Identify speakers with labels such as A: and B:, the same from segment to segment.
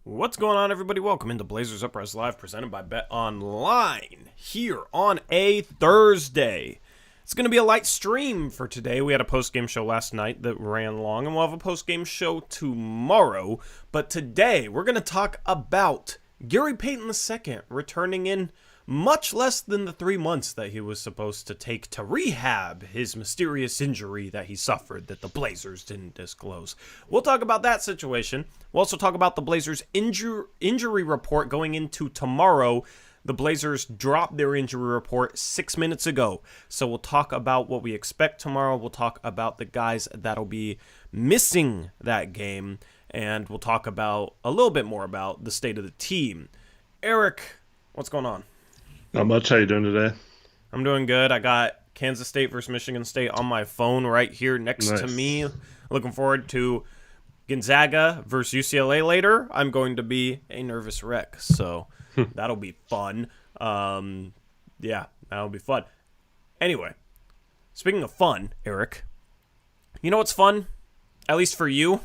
A: What's going on, everybody? Welcome into Blazers Uprise Live, presented by Bet Online, here on a Thursday. It's going to be a light stream for today. We had a post-game show last night that ran long, and we'll have a post-game show tomorrow. But today, we're going to talk about Gary Payton II returning in much less than the 3 months that he was supposed to take to rehab his mysterious injury that he suffered that the Blazers didn't disclose. We'll talk about that situation. We'll also talk about the Blazers' injury report going into tomorrow. The Blazers dropped their injury report 6 minutes ago. So we'll talk about what we expect tomorrow. We'll talk about the guys that'll be missing that game. And we'll talk about a little bit more about the state of the team. Eric, what's going on?
B: Not much. How you doing today?
A: I'm doing good. I got Kansas State versus Michigan State on my phone right here next to me. Looking forward to Gonzaga versus UCLA later. I'm going to be a nervous wreck, so that'll be fun. Yeah, that'll be fun. Anyway, speaking of fun, Eric, you know what's fun? At least for you?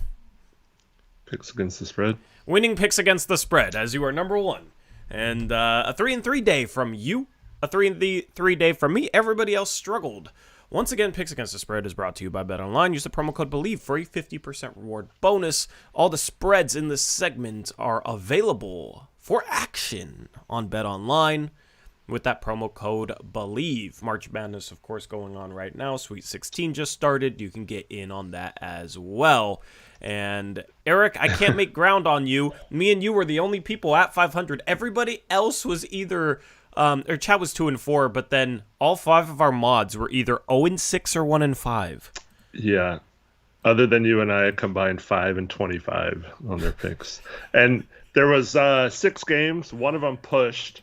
B: Picks against the spread.
A: Winning picks against the spread, as you are number one. And a 3-3 day from you, a 3-3 day from me. Everybody else struggled. Once again, Picks Against the Spread is brought to you by Bet Online. Use the promo code BELIEVE for a 50% reward bonus. All the spreads in this segment are available for action on Bet Online with that promo code BELIEVE. March Madness, of course, going on right now. Sweet 16 just started. You can get in on that as well. And Eric, I can't make ground on you. Me and you were the only people at 500. Everybody else was either, or Chad was 2-4, but then all 5 of our mods were either 0-6 or 1-5.
B: Yeah. Other than you and I combined 5 and 25 on their picks. And there was 6 games. One of them pushed,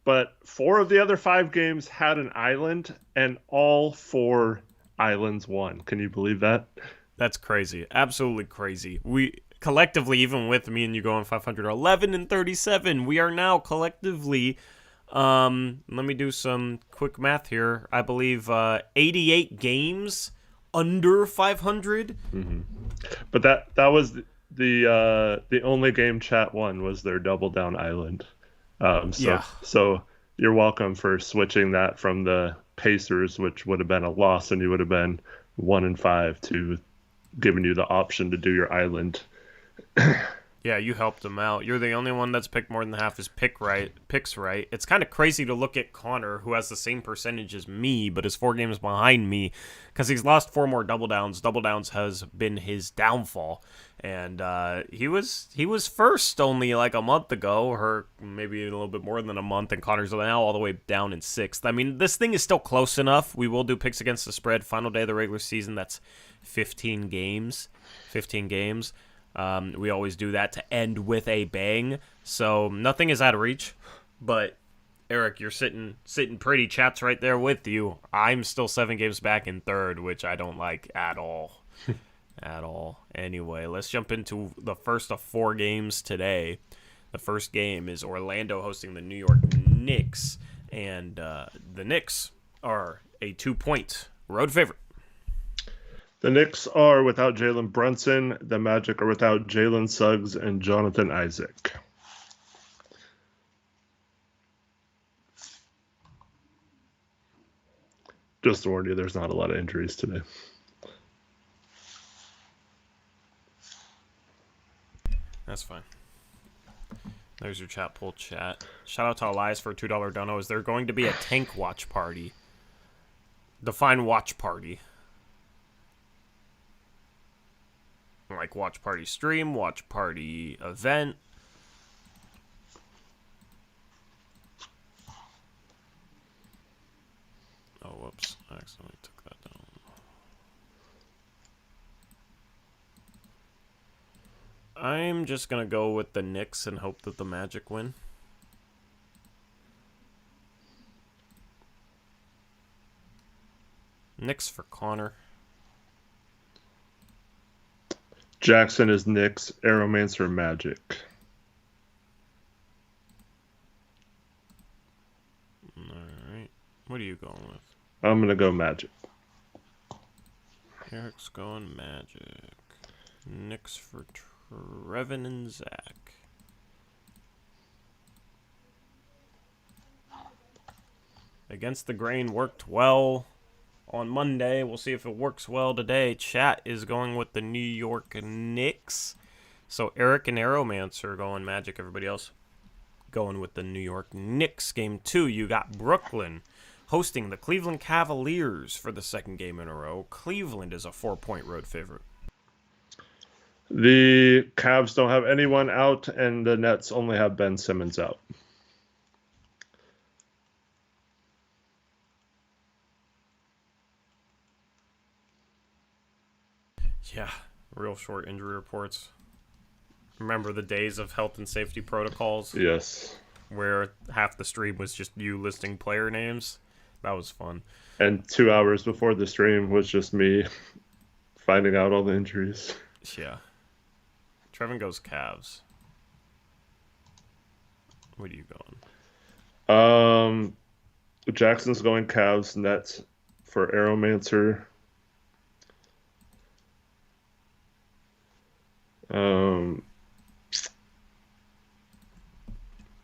B: but 4 of the other 5 games had an island, and all 4 islands won. Can you believe that?
A: That's crazy. Absolutely crazy. We collectively, even with me and you going 500, 11 and 37, we are now collectively, let me do some quick math here. I believe 88 games under 500.
B: Mm-hmm. But that was the only game chat won was their double down island. So you're welcome for switching that from the Pacers, which would have been a loss, and you would have been 1-5 to giving you the option to do your island.
A: Yeah, you helped him out. You're the only one that's picked more than half his picks right. It's kind of crazy to look at Connor, who has the same percentage as me, but is 4 games behind me, because he's lost 4 more double downs. Double downs has been his downfall, and he was first only like a month ago, or maybe a little bit more than a month, and Connor's now all the way down in 6th. I mean, this thing is still close enough. We will do picks against the spread. Final day of the regular season. That's 15 games. 15 games. We always do that to end with a bang. So nothing is out of reach. But Eric, you're sitting pretty. Chat's right there with you. I'm still 7 games back in 3rd, which I don't like at all. At all. Anyway, let's jump into the first of 4 games today. The first game is Orlando hosting the New York Knicks. And the Knicks are a 2-point road favorite.
B: The Knicks are without Jalen Brunson. The Magic are without Jalen Suggs and Jonathan Isaac. Just to warn you, there's not a lot of injuries today.
A: That's fine. There's your chat poll chat. Shout out to Elias for a $2 dono. Is there going to be a tank watch party? Define watch party. Like watch party stream, watch party event. Oh, whoops. I accidentally took that down. I'm just going to go with the Knicks and hope that the Magic win. Knicks for Connor.
B: Jackson is Knicks, Aeromancer Magic.
A: Alright. What are you going with?
B: I'm going to go Magic.
A: Eric's going Magic. Knicks for Trevin and Zach. Against the grain worked well on Monday. We'll see if it works well today. Chat is going with the New York Knicks. So Eric and Aeromancer are going Magic. Everybody else going with the New York Knicks. Game 2, you got Brooklyn hosting the Cleveland Cavaliers for the second game in a row. Cleveland is a 4-point road favorite.
B: The Cavs don't have anyone out, and the Nets only have Ben Simmons out.
A: Yeah, real short injury reports. Remember the days of health and safety protocols?
B: Yes.
A: Where half the stream was just you listing player names? That was fun.
B: And 2 hours before the stream was just me finding out all the injuries.
A: Yeah. Trevin goes Cavs. What are you going?
B: Jackson's going Cavs. Nets for Aeromancer.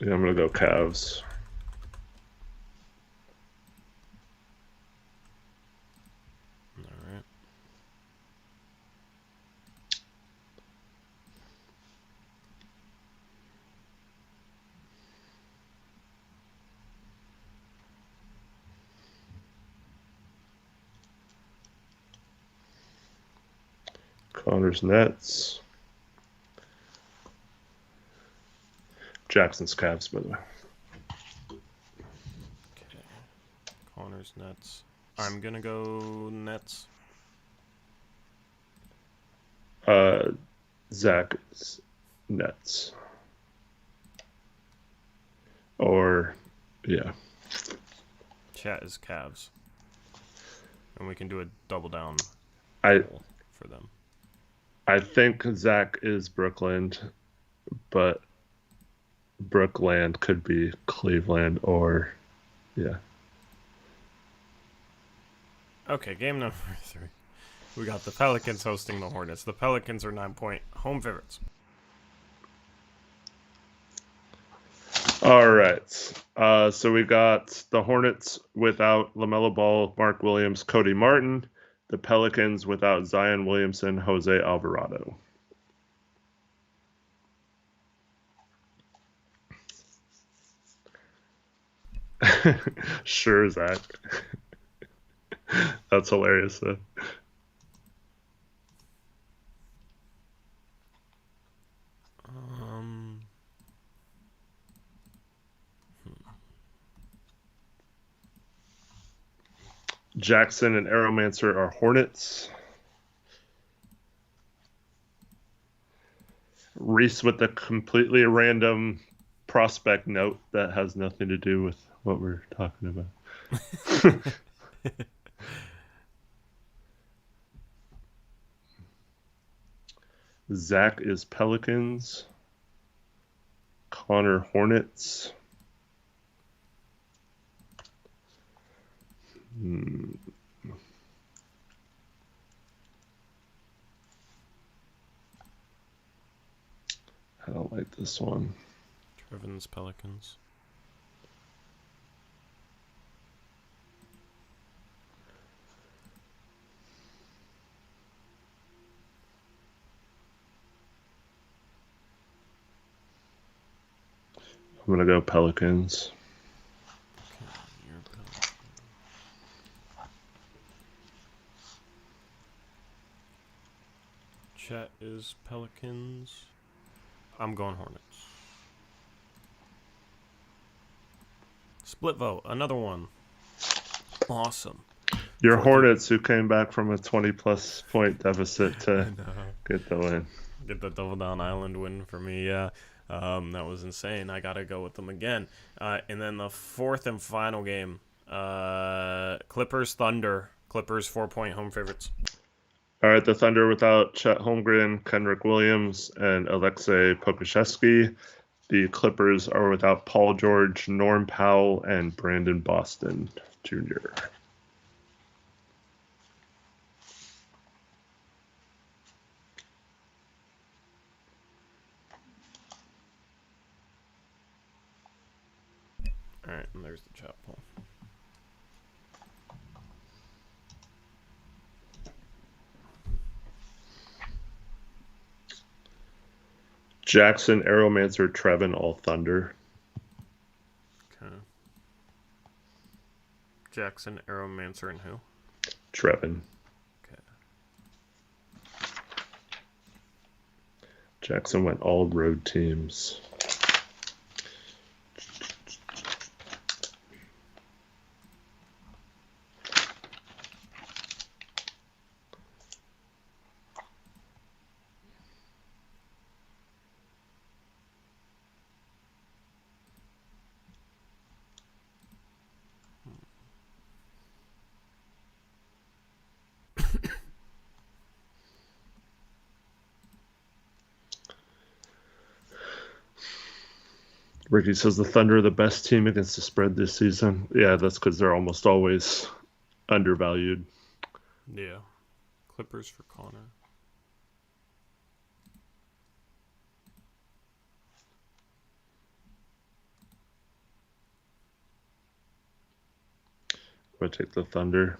B: Yeah, I'm gonna go Cavs.
A: All right.
B: Connor's Nets. Jackson's Cavs, by the way.
A: Okay. Connor's Nets. I'm gonna go Nets.
B: Zach's Nets. Or, yeah.
A: Chat is Cavs. And we can do a double down for them.
B: I think Zach is Brooklyn, but Brookland could be Cleveland or, yeah.
A: Okay, game number 3. We got the Pelicans hosting the Hornets. The Pelicans are 9-point home favorites.
B: All right. So we got the Hornets without LaMelo Ball, Mark Williams, Cody Martin. The Pelicans without Zion Williamson, Jose Alvarado. Sure, Zach. That's hilarious, though. Jackson and Aeromancer are Hornets. Reese with a completely random prospect note that has nothing to do with what we're talking about. Zach is Pelicans. Connor Hornets. I don't like this one.
A: Trevin's Pelicans.
B: I'm going to go Pelicans.
A: Okay, you're Pelicans. Chat is Pelicans. I'm going Hornets. Split vote. Another one. Awesome.
B: Your Hornets, who came back from a 20-plus point deficit to get the win.
A: Get the double down island win for me, yeah. That was insane. I got to go with them again. And then the fourth and final game, Clippers Thunder. Clippers 4-point home favorites.
B: All right, the Thunder without Chet Holmgren, Kenrick Williams, and Alexei Pokusevski. The Clippers are without Paul George, Norm Powell, and Brandon Boston Jr.
A: All right, and there's the chat poll.
B: Jackson, Aeromancer, Trevin, all Thunder.
A: Okay. Jackson, Aeromancer, and who?
B: Trevin.
A: Okay.
B: Jackson went all road teams. Ricky says the Thunder are the best team against the spread this season. Yeah, that's because they're almost always undervalued.
A: Yeah. Clippers for Connor.
B: I'm going to take the Thunder.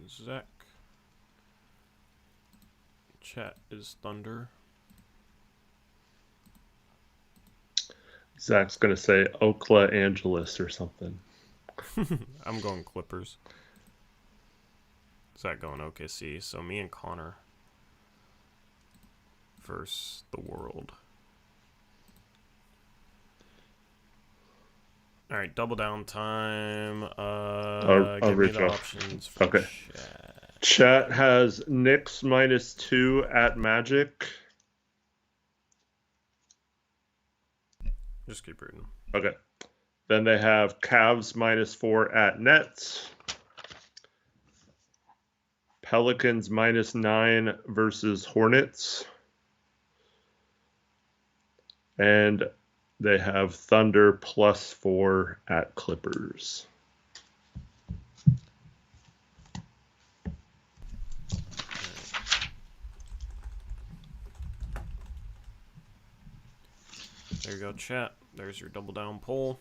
A: Zach. Chat is Thunder.
B: Zach's going to say Oakla Angeles or something.
A: I'm going Clippers. Zach going OKC. So me and Connor versus the world. All right, double down time.
B: I'll
A: give me
B: reach
A: the
B: out.
A: options for
B: Okay.
A: chat.
B: Chat has Knicks -2 at Magic.
A: Just keep reading.
B: Okay. Then they have Cavs -4 at Nets. Pelicans -9 versus Hornets. And they have Thunder +4 at Clippers.
A: There you go, chat. There's your double down poll.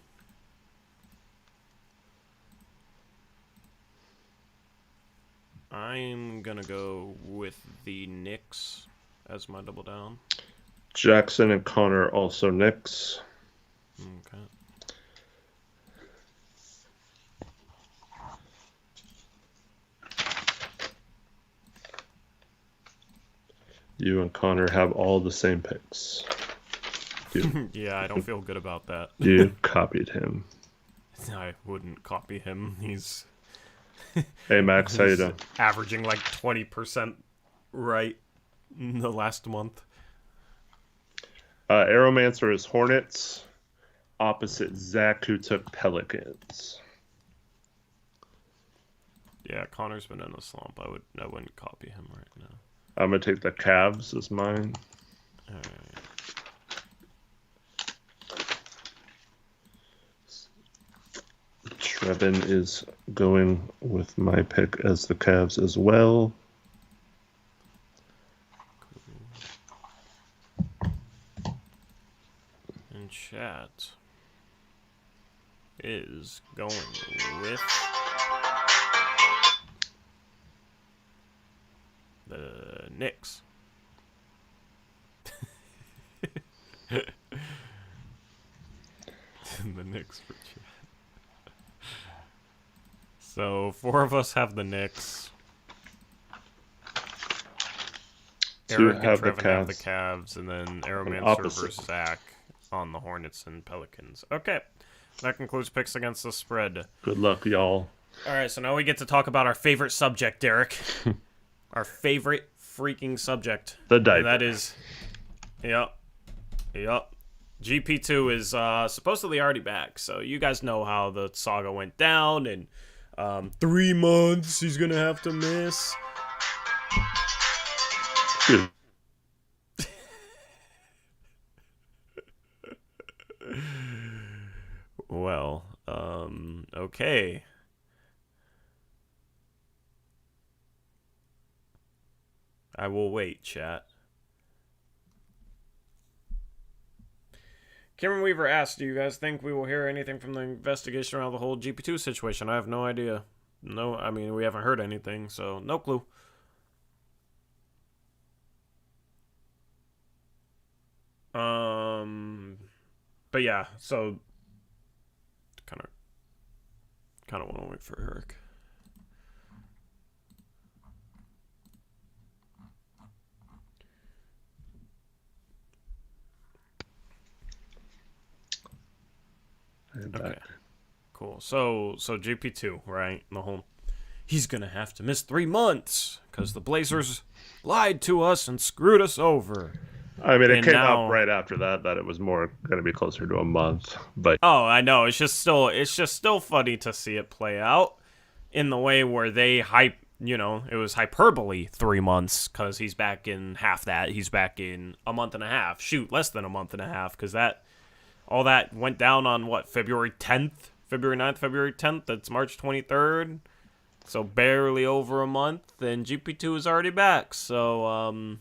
A: I'm gonna go with the Knicks as my double down.
B: Jackson and Connor also Knicks.
A: Okay.
B: You and Connor have all the same picks.
A: Yeah, I don't feel good about that.
B: You copied him.
A: I wouldn't copy him. He's
B: Hey Max, how you doing?
A: averaging like 20% right in the last month.
B: Aeromancer is Hornets. Opposite Zach, who took Pelicans.
A: Yeah, Connor's been in a slump. I wouldn't copy him right now.
B: I'm gonna take the Cavs as mine.
A: All right.
B: Trevin is going with my pick as the Cavs as well.
A: And chat is going with the Knicks. The Knicks for chat. So 4 of us have the Knicks. Eric and Trevin have the Cavs, and then Aeromancer versus Zach on the Hornets and Pelicans. Okay, that concludes picks against the spread.
B: Good luck, y'all.
A: All right, so now we get to talk about our favorite subject, Derek. Our favorite freaking subject.
B: The diaper.
A: And that is, yep. GP2 is supposedly already back, so you guys know how the saga went down, and 3 months he's gonna have to miss. Well, okay. I will wait, chat. Cameron Weaver asked, do you guys think we will hear anything from the investigation around the whole GP2 situation? I have no idea. No, I mean, we haven't heard anything, so no clue. But yeah, so kind of want to wait for Eric. Okay, cool. So GP2, right? The whole he's gonna have to miss 3 months because the Blazers lied to us and screwed us over.
B: I mean, it came out right after that it was more going to be closer to a month, but
A: I know it's just still funny to see it play out in the way where they hype. It was hyperbole 3 months because he's back in half that. He's back in a month and a half. Shoot, less than a month and a half because all that went down on what, February 10th, February 9th, February 10th. That's March 23rd. So barely over a month, and GP2 is already back. So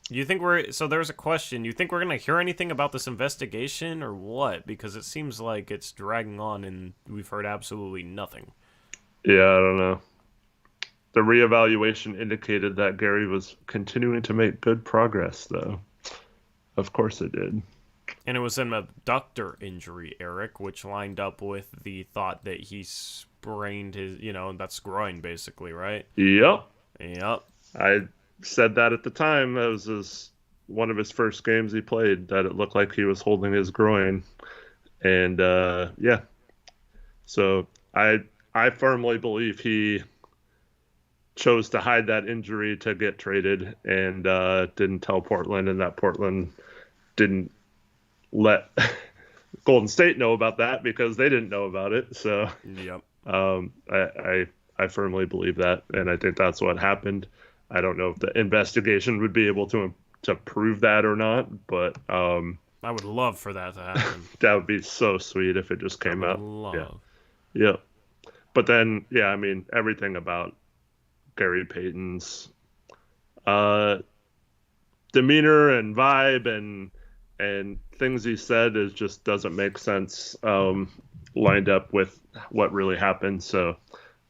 A: you think so there's a question. You think we're going to hear anything about this investigation or what? Because it seems like it's dragging on and we've heard absolutely nothing.
B: Yeah, I don't know. The reevaluation indicated that Gary was continuing to make good progress, though. Of course it did.
A: And it was an abductor injury, Eric, which lined up with the thought that he sprained his, that's groin, basically, right?
B: Yep.
A: I
B: said that at the time. That was one of his first games he played, that it looked like he was holding his groin. And, yeah. So I firmly believe he chose to hide that injury to get traded and didn't tell Portland, and that Portland didn't let Golden State know about that because they didn't know about it. So
A: yep.
B: I firmly believe that, and I think that's what happened. I don't know if the investigation would be able to prove that or not, but
A: I would love for that to happen.
B: That would be so sweet if it just came out. Yeah. But then, yeah, I mean, everything about Gary Payton's demeanor and vibe and things he said just doesn't make sense lined up with what really happened. So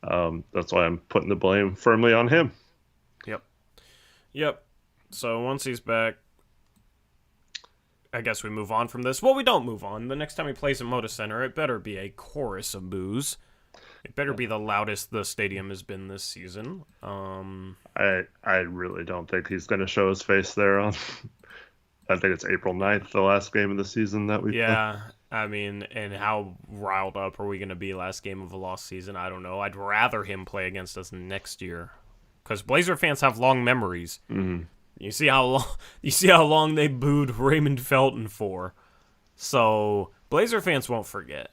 B: that's why I'm putting the blame firmly on him.
A: Yep. So once he's back, I guess we move on from this. Well, we don't move on. The next time he plays at Moda Center, it better be a chorus of boos. It better be the loudest the stadium has been this season.
B: I really don't think he's going to show his face there on. I think it's April 9th, the last game of the season that we play.
A: I mean, and how riled up are we going to be last game of a lost season? I don't know. I'd rather him play against us next year. Because Blazer fans have long memories.
B: Mm-hmm.
A: You see how long they booed Raymond Felton for. So Blazer fans won't forget.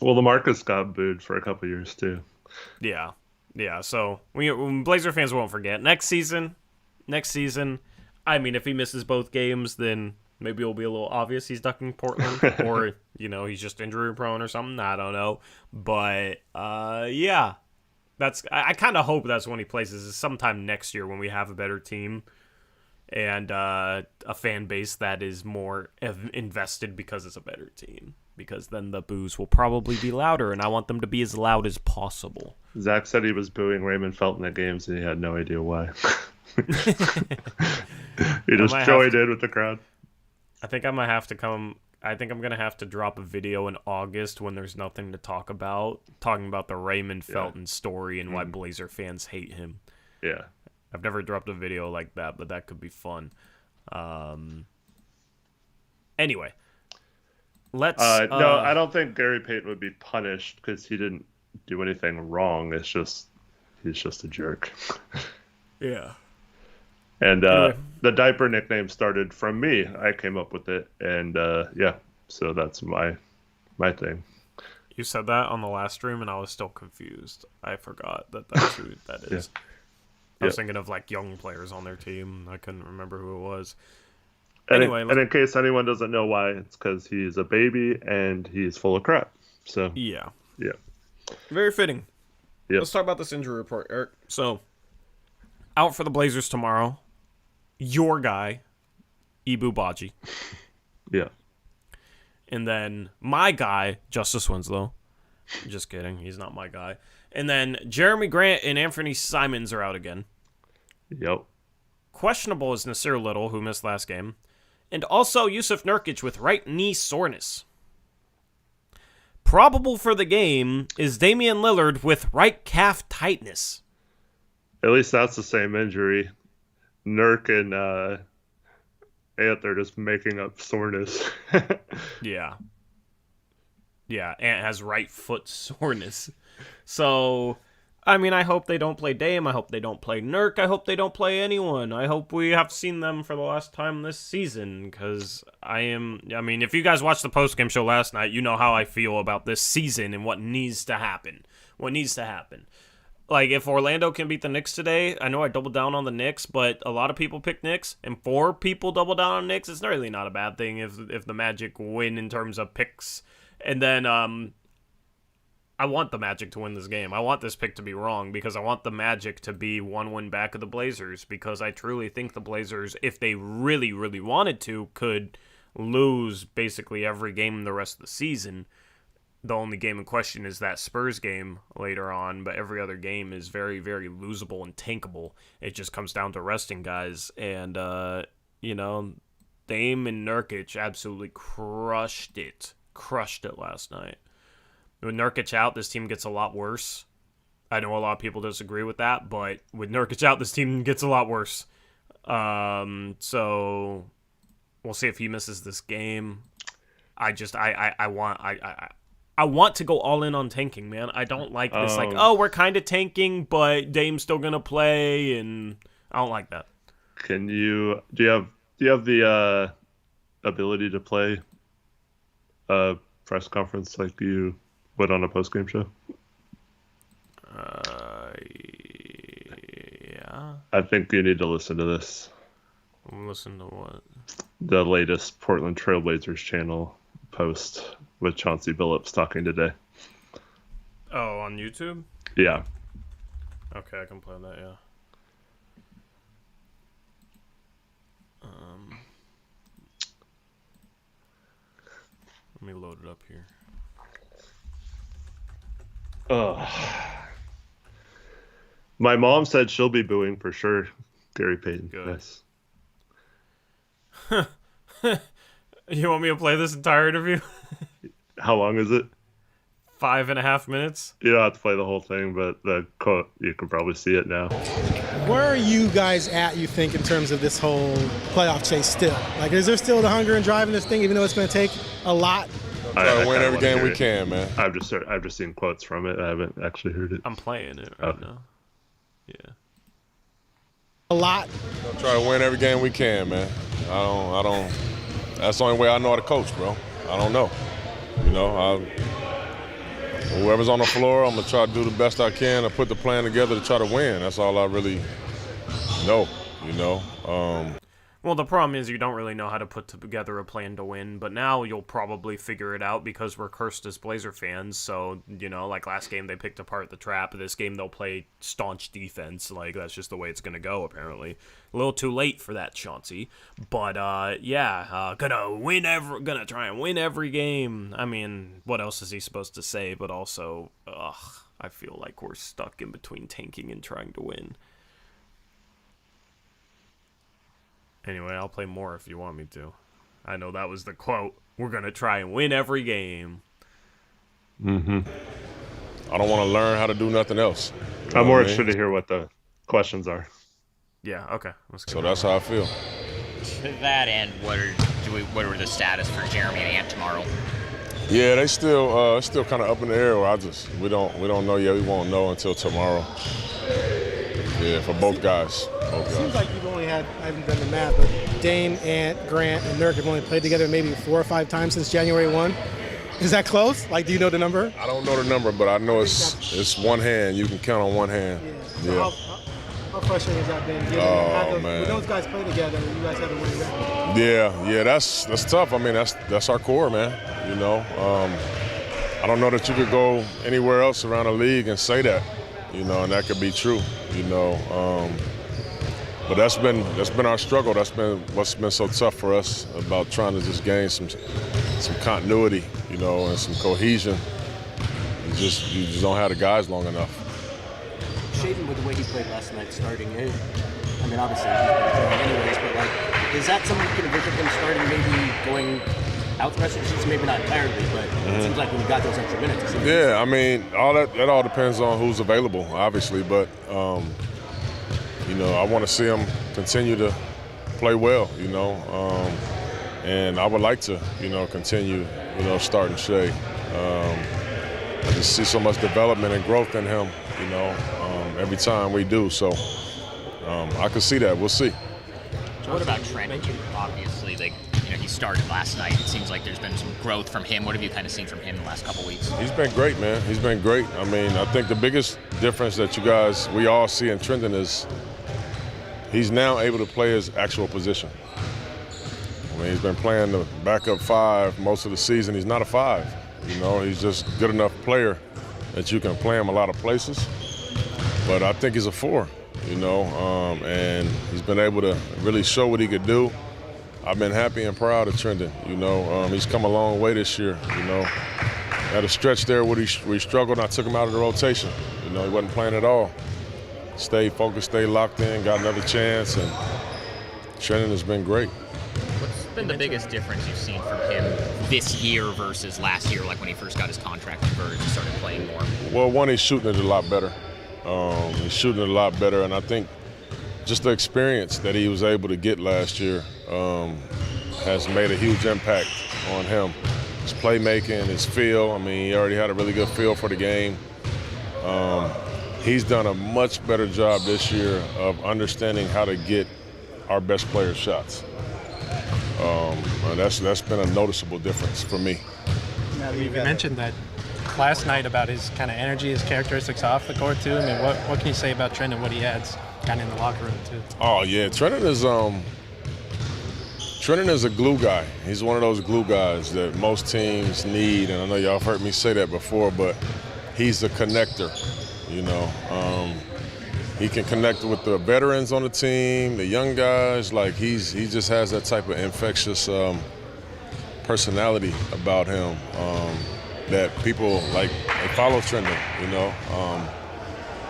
B: Well, LaMarcus got booed for a couple years too.
A: Yeah. So Blazer fans won't forget. Next season. I mean, if he misses both games, then maybe it'll be a little obvious he's ducking Portland, or he's just injury prone or something. I don't know, but yeah. I kind of hope that's when he plays. Is sometime next year when we have a better team and a fan base that is more invested because it's a better team. Because then the boos will probably be louder, and I want them to be as loud as possible.
B: Zach said he was booing Raymond Felton at games, and he had no idea why. He just joined in with the crowd.
A: I think I'm going to have to drop a video in August when there's nothing to talk about, talking about the Raymond Felton story and why Blazer fans hate him.
B: Yeah.
A: I've never dropped a video like that, but that could be fun. Anyway, let's...
B: no, I don't think Gary Payton would be punished because he didn't do anything wrong. It's just, he's just a jerk.
A: Yeah.
B: And the diaper nickname started from me. I came up with it, and yeah, so that's my thing.
A: You said that on the last stream, and I was still confused. I forgot that's who that is. Yeah. I was thinking of like young players on their team. I couldn't remember who it was. Anyway,
B: and in case anyone doesn't know why, it's because he's a baby and he's full of crap. So
A: yeah,
B: very
A: fitting.
B: Yep.
A: Let's talk about this injury report, Eric. So out for the Blazers tomorrow. Your guy, Ibu Baji.
B: Yeah.
A: And then my guy, Justice Winslow. Just kidding. He's not my guy. And then Jeremy Grant and Anthony Simons are out again.
B: Yep.
A: Questionable is Nasir Little, who missed last game. And also Yusuf Nurkic with right knee soreness. Probable for the game is Damian Lillard with right calf tightness.
B: At least that's the same injury. Nurk and Ant, they're just making up soreness.
A: Yeah. Yeah, Ant has right foot soreness. So, I mean, I hope they don't play Dame. I hope they don't play Nurk. I hope they don't play anyone. I hope we have seen them for the last time this season, because if you guys watched the postgame show last night, you know how I feel about this season and what needs to happen. Like, if Orlando can beat the Knicks today, I know I doubled down on the Knicks, but a lot of people pick Knicks, and 4 people double down on Knicks. It's really not a bad thing if the Magic win in terms of picks. And then I want the Magic to win this game. I want this pick to be wrong because I want the Magic to be 1 win back of the Blazers, because I truly think the Blazers, if they really, really wanted to, could lose basically every game the rest of the season. The only game in question is that Spurs game later on, but every other game is very, very losable and tankable. It just comes down to resting guys. And, Dame and Nurkic absolutely crushed it last night. With Nurkic out, this team gets a lot worse. I know a lot of people disagree with that, but with Nurkic out, this team gets a lot worse. So we'll see if he misses this game. I want to go all in on tanking, man. I don't like this, we're kind of tanking, but Dame's still gonna play, and I don't like that.
B: Do you have the ability to play a press conference like you would on a post-game show?
A: Yeah.
B: I think you need to listen to this.
A: Listen to what?
B: The latest Portland Trailblazers channel post with Chauncey Billups talking today.
A: Oh, on YouTube?
B: Yeah.
A: Okay, I can play that, yeah. Let me load it up here.
B: My mom said she'll be booing for sure. Gary Payton.
A: Good.
B: Yes.
A: You want me to play this entire interview?
B: How long is it?
A: 5.5 minutes.
B: You don't have to play the whole thing, but the quote, you can probably see it now.
C: Where are you guys at, you think, in terms of this whole playoff chase still? Like, is there still the hunger and drive in this thing, even though it's going to take a lot?
D: Try to win every game we can, man.
B: I've just seen quotes from it. I haven't actually heard it.
A: I'm playing it right now. Yeah.
C: A lot.
D: Try to win every game we can, man. I don't. That's the only way I know how to coach, bro. I don't know. Whoever's on the floor, I'm gonna try to do the best I can to put the plan together to try to win. That's all I really know.
A: Well, the problem is you don't really know how to put together a plan to win, but now you'll probably figure it out because we're cursed as Blazer fans. So, like last game they picked apart the trap. This game they'll play staunch defense. Like, that's just the way it's going to go, apparently. A little too late for that, Chauncey. But, gonna try and win every game. I mean, what else is he supposed to say? But also, I feel like we're stuck in between tanking and trying to win. Anyway, I'll play more if you want me to. I know that was the quote. We're going to try and win every game.
D: Mm-hmm. I don't want to learn how to do nothing else.
B: I'm more interested to hear what the questions are.
A: Yeah, okay. Let's go.
D: So that's how I feel.
E: To that end, what are the status for Jeremy and Ant tomorrow?
D: Yeah, they still kind of up in the air. We don't know yet. We won't know until tomorrow. Yeah, for both guys.
C: It seems like you've only I haven't done the math, but Dame, Ant, Grant, and Nurk have only played together maybe 4 or 5 times since January 1. Is that close? Like, do you know the number?
D: I don't know the number, but I know it's one hand. You can count on one hand.
C: Yeah. So how frustrating has that been? Man. When those guys play together, you guys have to win that.
D: Yeah, that's tough. I mean, that's our core, man. I don't know that you could go anywhere else around the league and say that, and that could be true, But that's been our struggle. That's been what's been so tough for us about trying to just gain some continuity, and some cohesion, You just don't have the guys long enough.
F: Shaden, with the way he played last night, starting it. I mean, obviously he's been playing anyways, but like, is that something you can envision him starting, maybe going out the rest of the season? Maybe not entirely, but it seems like when you got those extra minutes.
D: Yeah, I mean, that all depends on who's available, obviously, but I want to see him continue to play well, and I would like to, continue, starting Shea. I just see so much development and growth in him, every time we do. So I can see that. We'll see.
E: What about Trent? Obviously, he started last night. It seems like there's been some growth from him. What have you kind of seen from him in the last couple weeks?
D: He's been great, man. He's been great. I mean, I think the biggest difference that we all see in Trendon is he's now able to play his actual position. I mean, he's been playing the backup 5 most of the season. He's not a 5. He's just a good enough player that you can play him a lot of places. But I think he's a 4, and he's been able to really show what he could do. I've been happy and proud of Trendon. He's come a long way this year. Had a stretch there where he struggled, and I took him out of the rotation. He wasn't playing at all. Stayed focused, stayed locked in, got another chance, and Trendon has been great.
E: What's been the biggest difference you've seen from him this year versus last year, like when he first got his contract converted and started playing more?
D: Well, one, he's shooting it a lot better. He's shooting it a lot better, and I think just the experience that he was able to get last year has made a huge impact on him. His playmaking, his feel. I mean, he already had a really good feel for the game. He's done a much better job this year of understanding how to get our best players shots. That's been a noticeable difference for me.
G: You mentioned that last night about his kind of energy, his characteristics off the court too. I mean, what can you say about Trendon, what he adds kind of in the locker room too?
D: Oh yeah, Trendon is a glue guy. He's one of those glue guys that most teams need, and I know y'all have heard me say that before, but he's a connector. He can connect with the veterans on the team, the young guys. Like he just has that type of infectious personality about him that people like. They follow Trendon,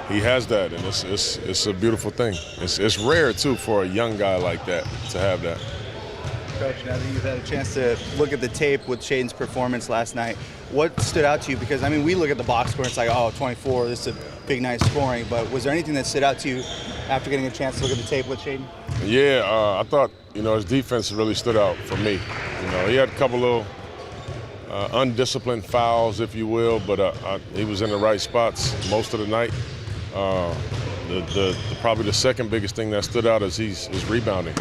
D: He has that, and it's a beautiful thing. It's rare too for a young guy like that to have that.
H: Coach, now that you've had a chance to look at the tape with Shaden's performance last night, what stood out to you? Because, I mean, we look at the box score and it's like, 24, this is a big night scoring. But was there anything that stood out to you after getting a chance to look at the tape with Shaden?
D: Yeah, I thought, his defense really stood out for me. He had a couple little undisciplined fouls, if you will, but he was in the right spots most of the night. Probably the second biggest thing that stood out is his rebounding.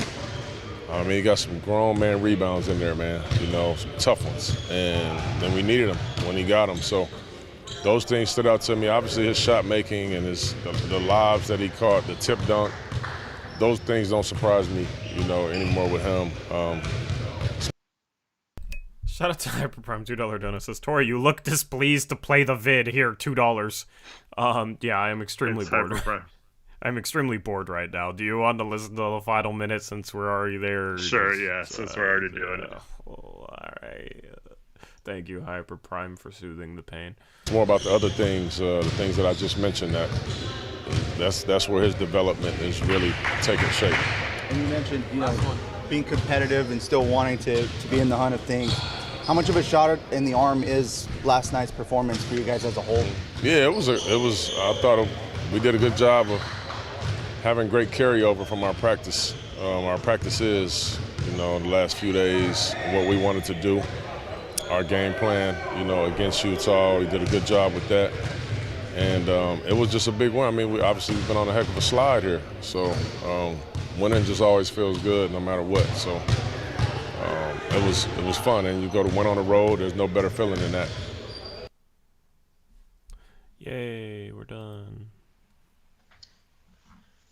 D: I mean, he got some grown man rebounds in there, man, some tough ones. And we needed them when he got them. So those things stood out to me. Obviously, his shot making and the lobs that he caught, the tip dunk, those things don't surprise me, anymore with him.
A: Shout out to Hyperprime, $2 donut. Says, Tori, you look displeased to play the vid. Here, $2. Yeah, I am extremely bored.
B: Hyperprime.
A: I'm extremely bored right now. Do you want to listen to the final minute since we're already there?
B: Sure, yeah, since we're already doing it.
A: Well, all right. Thank you, Hyperprime, for soothing the pain.
D: It's more about the other things, the things that I just mentioned. That's where his development is really taking shape.
H: And you mentioned, being competitive and still wanting to be in the hunt of things. How much of a shot in the arm is last night's performance for you guys as a whole?
D: Yeah, it was. I thought we did a good job of having great carryover from our practice. Our practices, the last few days, what we wanted to do, our game plan, against Utah. We did a good job with that. And it was just a big win. I mean, we've been on a heck of a slide here. So winning just always feels good no matter what. So it was fun. And you go to win on the road, there's no better feeling than that.
A: Yay, we're done.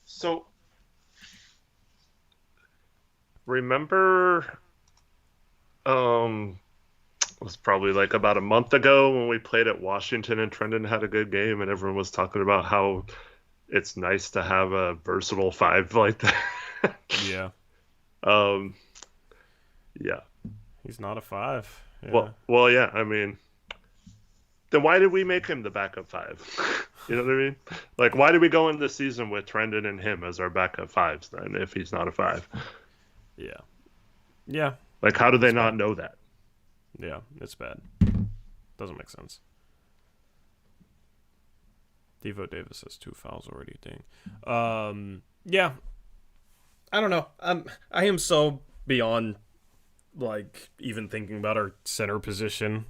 B: So, remember, it was probably like about a month ago when we played at Washington and Trendon had a good game, and everyone was talking about how it's nice to have a versatile 5 like that.
A: Yeah.
B: Yeah.
A: He's not a 5.
B: Yeah. Well, yeah. I mean, then why did we make him the backup 5? You know what I mean? Like, why did we go into the season with Trendon and him as our backup 5s then, if he's not a 5?
A: Yeah.
B: Like, how do they not know that?
A: Yeah, it's bad. Doesn't make sense. Devo Davis has 2 fouls already. Dang. Yeah. I don't know. I am so beyond, like, even thinking about our center position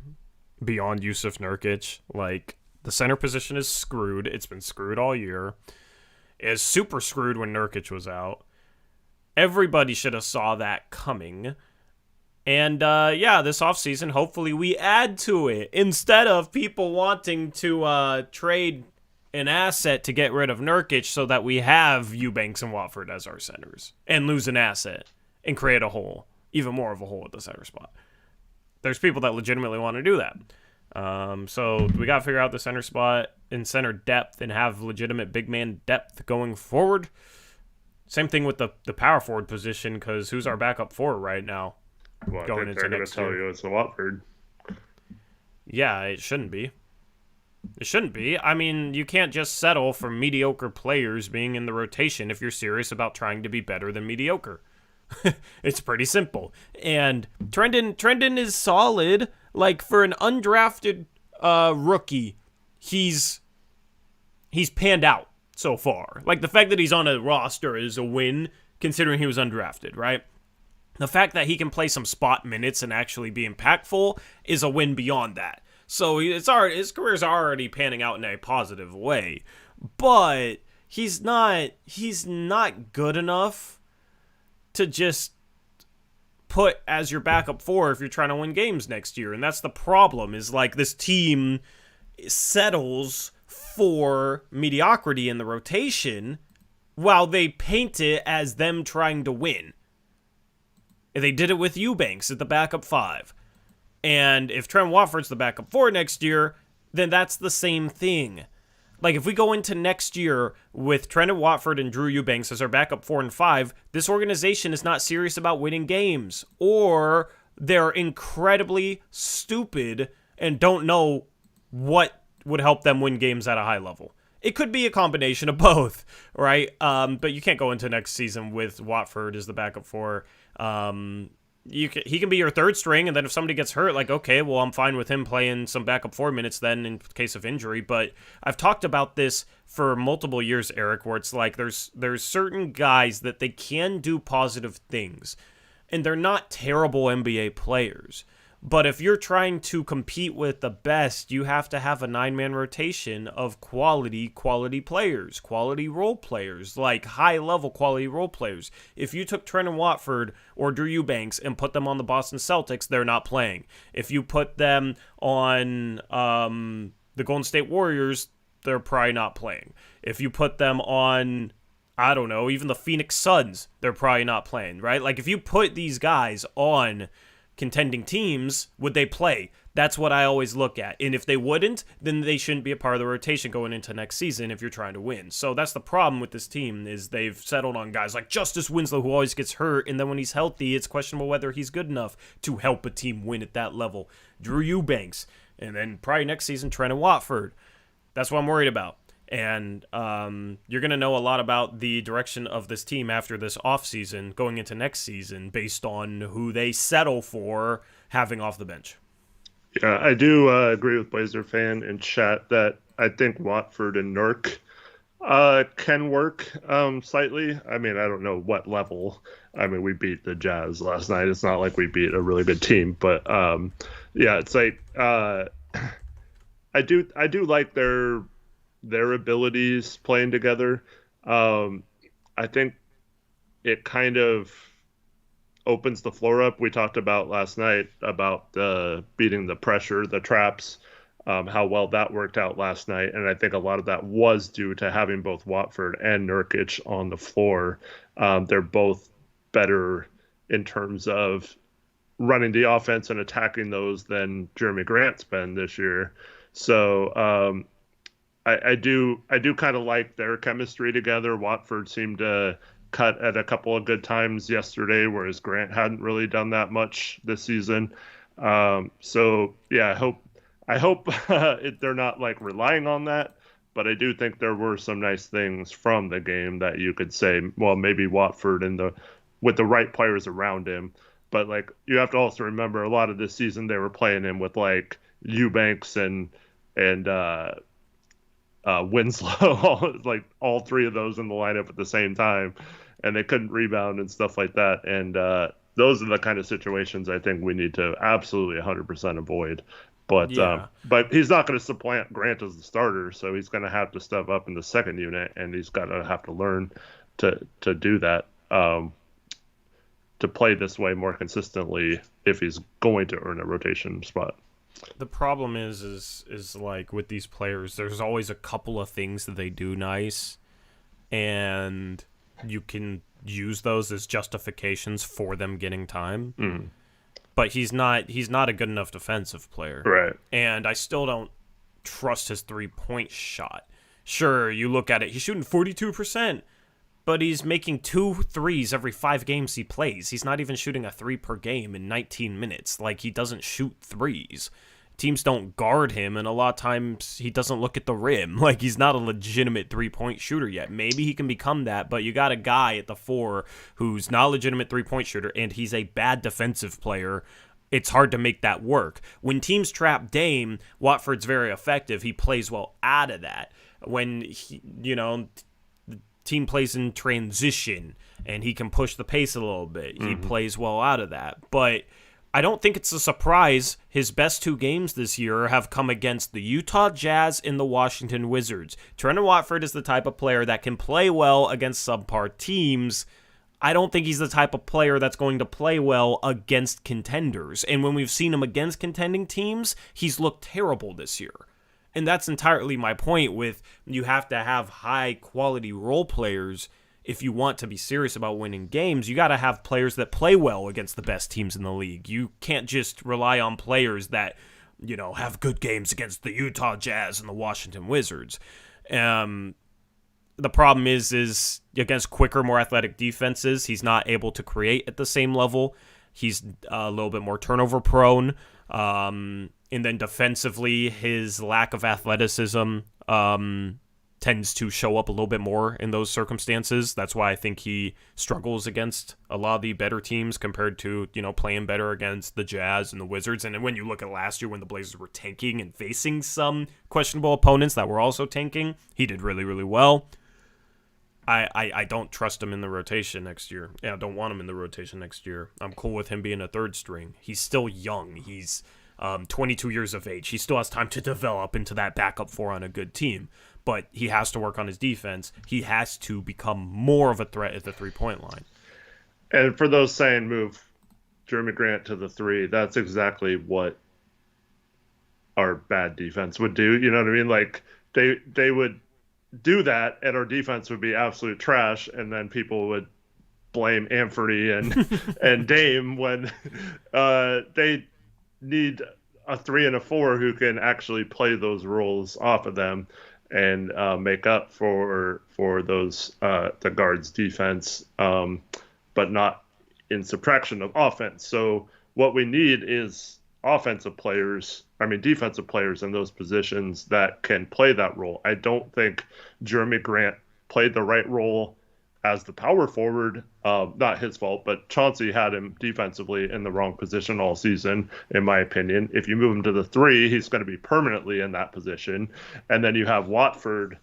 A: beyond Yusuf Nurkic. Like, the center position is screwed. It's been screwed all year. It was super screwed when Nurkic was out. Everybody should have saw that coming. And, this offseason, hopefully we add to it. Instead of people wanting to trade an asset to get rid of Nurkic so that we have Eubanks and Watford as our centers. And lose an asset and create a hole. Even more of a hole at the center spot. There's people that legitimately want to do that. So we got to figure out the center spot and center depth and have legitimate big man depth going forward. Same thing with the power forward position, because who's our backup forward right now?
B: Well, going into next year. Tell you it's the Watford.
A: Yeah, it shouldn't be. It shouldn't be. I mean, you can't just settle for mediocre players being in the rotation if you're serious about trying to be better than mediocre. It's pretty simple. And Trendon is solid. Like, for an undrafted rookie, he's panned out so far. Like, the fact that he's on a roster is a win, considering he was undrafted, right? The fact that he can play some spot minutes and actually be impactful is a win beyond that. So his career's already panning out in a positive way. But he's not good enough to just put as your backup 4 if you're trying to win games next year. And that's the problem, is like this team settles for mediocrity in the rotation while they paint it as them trying to win. They did it with Eubanks at the backup 5. And if Trent Watford's the backup 4 next year, then that's the same thing. Like, if we go into next year with Trent Watford and Drew Eubanks as our backup 4 and 5, this organization is not serious about winning games. Or they're incredibly stupid and don't know what would help them win games at a high level. It could be a combination of both, right? But you can't go into next season with Watford as the backup 4. He can be your third string, and then if somebody gets hurt, like, okay, well, I'm fine with him playing some backup 4 minutes then in case of injury. But I've talked about this for multiple years, Eric, where it's like there's certain guys that they can do positive things, and they're not terrible NBA players. But if you're trying to compete with the best, you have to have a 9-man rotation of quality players, quality role players, like high-level quality role players. If you took Trent Watford or Drew Eubanks and put them on the Boston Celtics, they're not playing. If you put them on the Golden State Warriors, they're probably not playing. If you put them on, I don't know, even the Phoenix Suns, they're probably not playing, right? Like, if you put these guys on contending teams, would they play? That's what I always look at. And if they wouldn't, then they shouldn't be a part of the rotation going into next season if you're trying to win. So that's the problem with this team, is they've settled on guys like Justice Winslow, who always gets hurt, and then when he's healthy, it's questionable whether he's good enough to help a team win at that level. Drew Eubanks, and then probably next season, Trent Watford. That's what I'm worried about. And you're going to know a lot about the direction of this team after this offseason going into next season based on who they settle for having off the bench.
B: Yeah, I do agree with Blazer fan in chat that I think Watford and Nurk can work slightly. I mean, I don't know what level. I mean, we beat the Jazz last night. It's not like we beat a really good team. But, yeah, it's like I do like their abilities playing together. I think it kind of opens the floor up. We talked about last night about beating the pressure, the traps, how well that worked out last night. And I think a lot of that was due to having both Watford and Nurkic on the floor. They're both better in terms of running the offense and attacking those than Jeremy Grant's been this year. So, I do kind of like their chemistry together. Watford seemed to cut at a couple of good times yesterday, whereas Grant hadn't really done that much this season. So yeah, I hope they're not like relying on that, but I do think there were some nice things from the game that you could say, well, maybe Watford with the right players around him. But like you have to also remember a lot of this season they were playing him with like Eubanks and Winslow, like all three of those in the lineup at the same time, and they couldn't rebound and stuff like that. And those are the kind of situations I think we need to absolutely 100% avoid. But but he's not going to supplant Grant as the starter, so he's going to have to step up in the second unit, and he's going to have to learn to do that, to play this way more consistently if he's going to earn a rotation spot.
A: The problem is like with these players, there's always a couple of things that they do nice, and you can use those as justifications for them getting time.
B: Mm.
A: But he's not a good enough defensive player.
B: Right.
A: And I still don't trust his 3-point shot. Sure, you look at it, he's shooting 42%, but he's making 2 threes every 5 games he plays. He's not even shooting a 3 per game in 19 minutes. Like, he doesn't shoot threes. Teams don't guard him, and a lot of times he doesn't look at the rim. Like, he's not a legitimate 3-point shooter yet. Maybe he can become that, but you got a guy at the 4 who's not a legitimate 3-point shooter, and he's a bad defensive player. It's hard to make that work. When teams trap Dame, Watford's very effective. He plays well out of that. When, the team plays in transition, and he can push the pace a little bit, he plays well out of that. But I don't think it's a surprise his best 2 games this year have come against the Utah Jazz and the Washington Wizards. Trendon Watford is the type of player that can play well against subpar teams. I don't think he's the type of player that's going to play well against contenders. And when we've seen him against contending teams, he's looked terrible this year. And that's entirely my point with you have to have high-quality role players. If you want to be serious about winning games, you got to have players that play well against the best teams in the league. You can't just rely on players that, have good games against the Utah Jazz and the Washington Wizards. The problem is against quicker, more athletic defenses, he's not able to create at the same level. He's a little bit more turnover prone. And then defensively, his lack of athleticism tends to show up a little bit more in those circumstances. That's why I think he struggles against a lot of the better teams compared to, playing better against the Jazz and the Wizards. And then when you look at last year when the Blazers were tanking and facing some questionable opponents that were also tanking, he did really, really well. I don't trust him in the rotation next year. Yeah, I don't want him in the rotation next year. I'm cool with him being a third string. He's still young. He's 22 years of age. He still has time to develop into that backup 4 on a good team. But he has to work on his defense. He has to become more of a threat at the 3-point line.
B: And for those saying move Jeremy Grant to the 3, that's exactly what our bad defense would do. You know what I mean? Like they would do that, and our defense would be absolute trash, and then people would blame Anthony and Dame when they need a 3 and a 4 who can actually play those roles off of them and make up for those the guards' defense, but not in subtraction of offense. So what we need is defensive players in those positions that can play that role. I don't think Jeremy Grant played the right role as the power forward. Not his fault, but Chauncey had him defensively in the wrong position all season, in my opinion. If you move him to the 3, he's going to be permanently in that position. And then you have Watford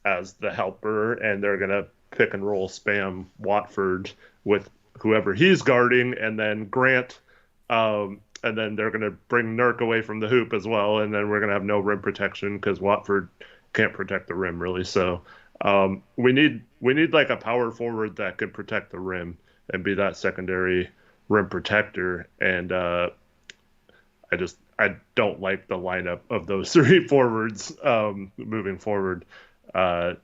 B: as the helper, and they're going to pick and roll spam Watford with whoever he's guarding, and then Grant, and then they're going to bring Nurk away from the hoop as well, and then we're going to have no rim protection because Watford can't protect the rim really. So we need like a power forward that can protect the rim and be that secondary rim protector. And I don't like the lineup of those 3 forwards moving forward, at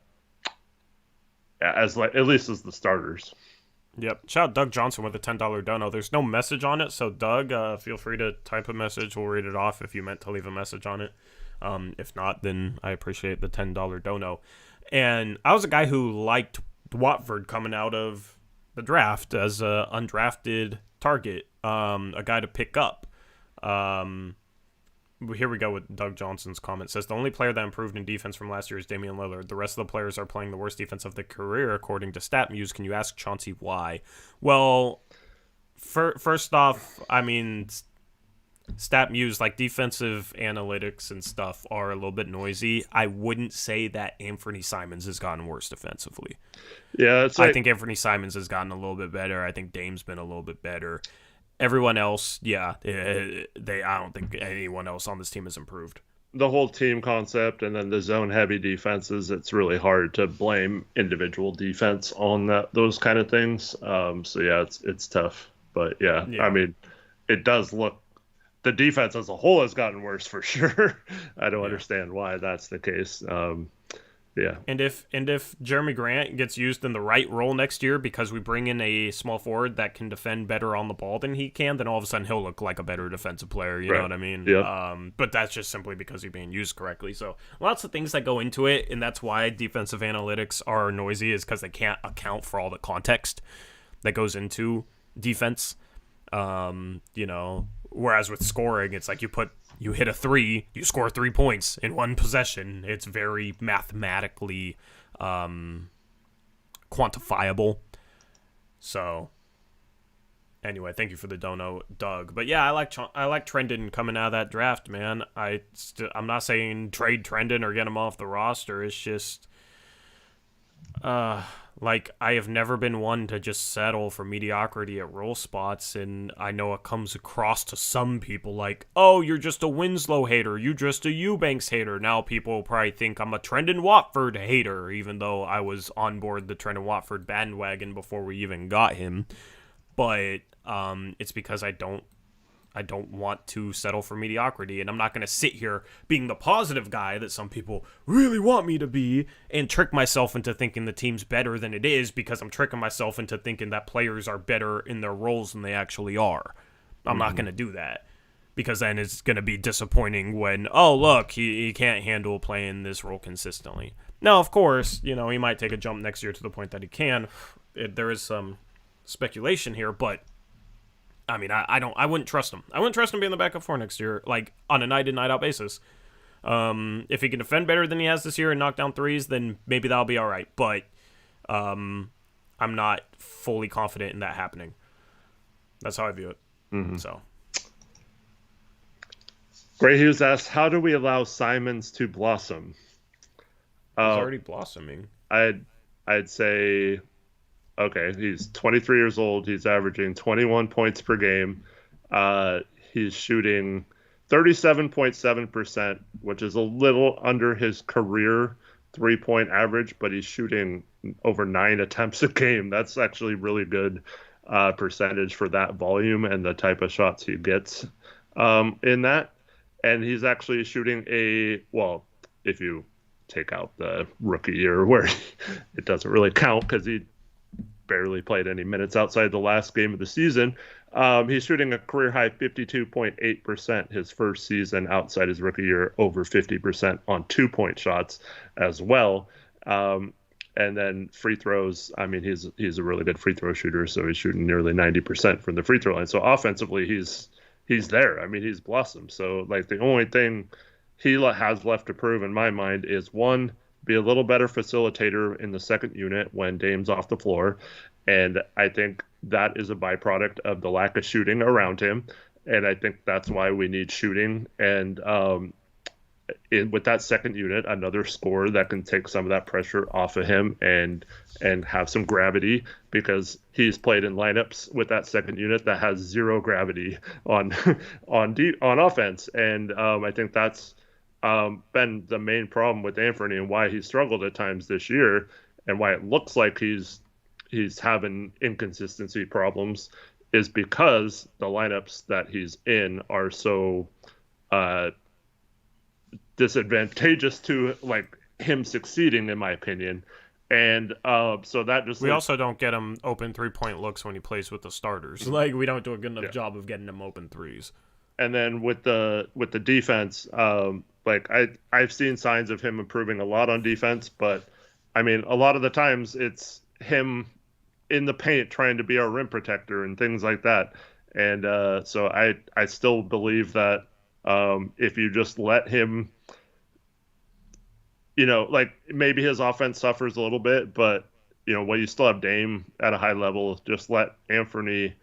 B: least as the starters.
A: Yep. Shout out Doug Johnson with a $10 dono. There's no message on it, so Doug, feel free to type a message. We'll read it off if you meant to leave a message on it. If not, then I appreciate the $10 dono. And I was a guy who liked Watford coming out of the draft as a undrafted target, a guy to pick up. here we go with Doug Johnson's comment. It says the only player that improved in defense from last year is Damian Lillard. The rest of the players are playing the worst defense of their career, according to StatMuse. Can you ask Chauncey why? Well, first off, I mean, StatMuse, like defensive analytics and stuff, are a little bit noisy. I wouldn't say that Anthony Simons has gotten worse defensively.
B: Yeah,
A: I think Anthony Simons has gotten a little bit better. I think Dame's been a little bit better. Everyone else, I don't think anyone else on this team has improved.
B: The whole team concept and then the zone-heavy defenses, it's really hard to blame individual defense on those kind of things. It's tough. But, I mean, it does look – the defense as a whole has gotten worse for sure. I don't understand why that's the case. And
A: if Jeremy Grant gets used in the right role next year because we bring in a small forward that can defend better on the ball than he can, then all of a sudden he'll look like a better defensive player. You know what I mean?
B: Yeah.
A: But that's just simply because he's being used correctly. So lots of things that go into it, and that's why defensive analytics are noisy, is because they can't account for all the context that goes into defense. Whereas with scoring, it's like you hit a 3, you score 3 points in one possession. It's very mathematically quantifiable. So anyway, thank you for the dono, Doug. But yeah, I like Trendon coming out of that draft, man. I'm not saying trade Trendon or get him off the roster. It's just I have never been one to just settle for mediocrity at role spots, and I know it comes across to some people like, oh, you're just a Winslow hater, you're just a Eubanks hater. Now people probably think I'm a Trendon Watford hater, even though I was on board the Trendon Watford bandwagon before we even got him. But it's because I don't want to settle for mediocrity, and I'm not going to sit here being the positive guy that some people really want me to be and trick myself into thinking the team's better than it is, because I'm tricking myself into thinking that players are better in their roles than they actually are. I'm not going to do that, because then it's going to be disappointing when, oh, look, he can't handle playing this role consistently. Now, of course, he might take a jump next year to the point that he can. There is some speculation here, but I mean, I wouldn't trust him. I wouldn't trust him being the backup for next year, like on a night in, night out basis. If he can defend better than he has this year and knock down threes, then maybe that'll be all right. But I'm not fully confident in that happening. That's how I view it.
B: Mm-hmm.
A: So,
B: Gray Hughes asks, how do we allow Simons to blossom?
A: He's already blossoming.
B: I'd say, okay, he's 23 years old. He's averaging 21 points per game. He's shooting 37.7%, which is a little under his career 3-point average, but he's shooting over 9 attempts a game. That's actually really good percentage for that volume and the type of shots he gets in that. And he's actually shooting if you take out the rookie year where it doesn't really count because he barely played any minutes outside the last game of the season. He's shooting a career high 52.8% his first season outside his rookie year, over 50% on 2-point shots as well. And then free throws, I mean, he's a really good free throw shooter, so he's shooting nearly 90% from the free throw line. So offensively, he's there. I mean, he's blossomed. So like the only thing he has left to prove in my mind is, one, be a little better facilitator in the second unit when Dame's off the floor. And I think that is a byproduct of the lack of shooting around him. And I think that's why we need shooting. And with that second unit, another scorer that can take some of that pressure off of him and have some gravity, because he's played in lineups with that second unit that has zero gravity on offense. And I think that's been the main problem with Anthony and why he struggled at times this year, and why it looks like he's having inconsistency problems, is because the lineups that he's in are so disadvantageous to like him succeeding, in my opinion. And so that just
A: we also don't get him open 3-point looks when he plays with the starters. Like, we don't do a good enough job of getting him open threes.
B: And then with the defense, like I've seen signs of him improving a lot on defense, but I mean, a lot of the times it's him in the paint trying to be our rim protector and things like that. And so I still believe that If you just let him, like maybe his offense suffers a little bit, but when you still have Dame at a high level, just let Anthony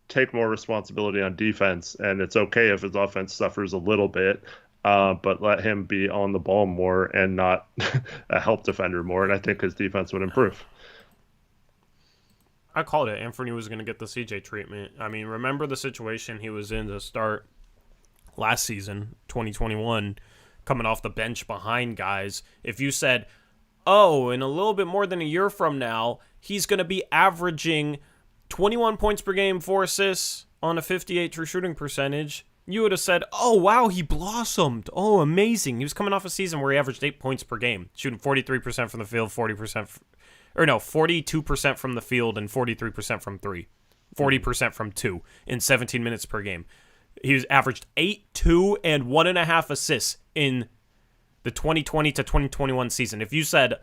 B: take more responsibility on defense, and it's okay if his offense suffers a little bit, but let him be on the ball more and not a help defender more, and I think his defense would improve.
A: I called it. Anthony was going to get the CJ treatment. I mean, remember the situation he was in to start last season, 2021, coming off the bench behind guys. If you said, oh, in a little bit more than a year from now, he's going to be averaging 21 points per game, 4 assists on a 58 true shooting percentage, you would have said, oh, wow, he blossomed. Oh, amazing. He was coming off a season where he averaged 8 points per game, shooting 43% from the field, 42% from the field and 43% from 3, 40% from 2 in 17 minutes per game. He was averaged 8, 2, and 1.5 assists in the 2020 to 2021 season. If you said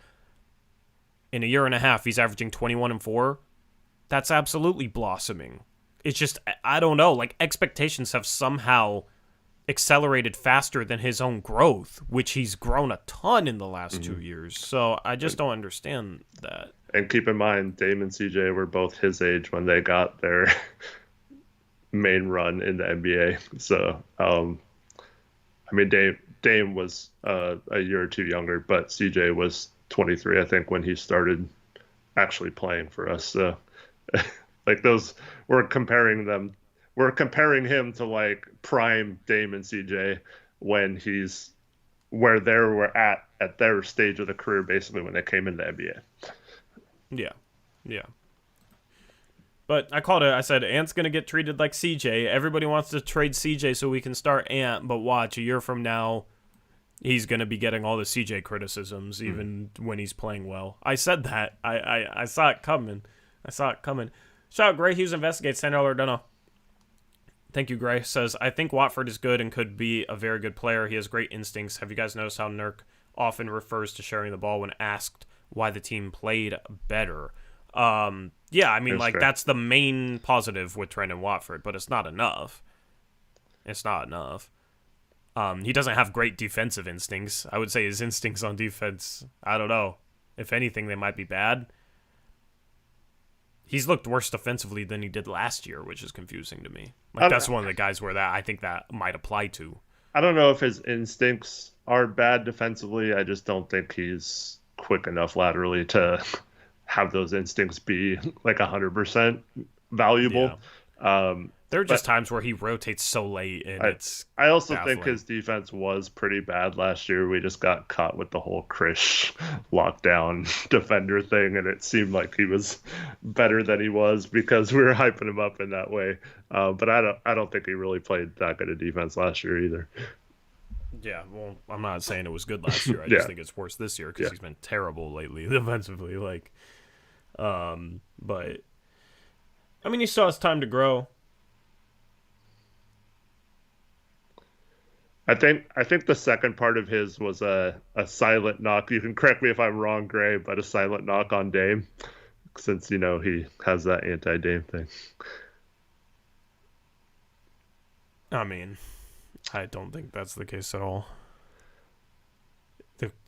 A: in a year and a half he's averaging 21 and 4, that's absolutely blossoming. It's just, I don't know, like expectations have somehow accelerated faster than his own growth, which he's grown a ton in the last 2 years. So I just don't understand that.
B: And keep in mind, Dame and CJ were both his age when they got their main run in the NBA. So, I mean, Dame was a year or two younger, but CJ was 23, I think, when he started actually playing for us. So, like those, we're comparing him to like prime Dame and CJ when he's where they were at their stage of the career, basically when they came into the NBA.
A: Yeah. But I called it. I said, Ant's going to get treated like CJ. Everybody wants to trade CJ so we can start Ant, but watch, a year from now, he's going to be getting all the CJ criticisms, even when he's playing well. I said that. I saw it coming. Shout out Gray Hughes Investigates, $10 dono. Thank you, Gray. Says, I think Watford is good and could be a very good player. He has great instincts. Have you guys noticed how Nurk often refers to sharing the ball when asked why the team played better? Yeah, I mean, that's the main positive with Trendon Watford, but it's not enough. He doesn't have great defensive instincts. I would say his instincts on defense, I don't know. If anything, they might be bad. He's looked worse defensively than he did last year, which is confusing to me. Like, that's one of the guys where I think that might apply to.
B: I don't know if his instincts are bad defensively. I just don't think he's quick enough laterally to have those instincts be like 100% valuable.
A: Yeah. There are just times where he rotates so late, and
B: I also
A: baffling.
B: think his defense was pretty bad last year. We just got caught with the whole Krish lockdown defender thing, and it seemed like he was better than he was because we were hyping him up in that way. But I don't think he really played that good a defense last year either.
A: Yeah, well, I'm not saying it was good last year. I just think it's worse this year because he's been terrible lately defensively. But I mean, he still has time to grow.
B: I think the second part of his was a silent knock. You can correct me if I'm wrong, Gray, but a silent knock on Dame, since he has that anti-Dame thing.
A: I mean, I don't think that's the case at all.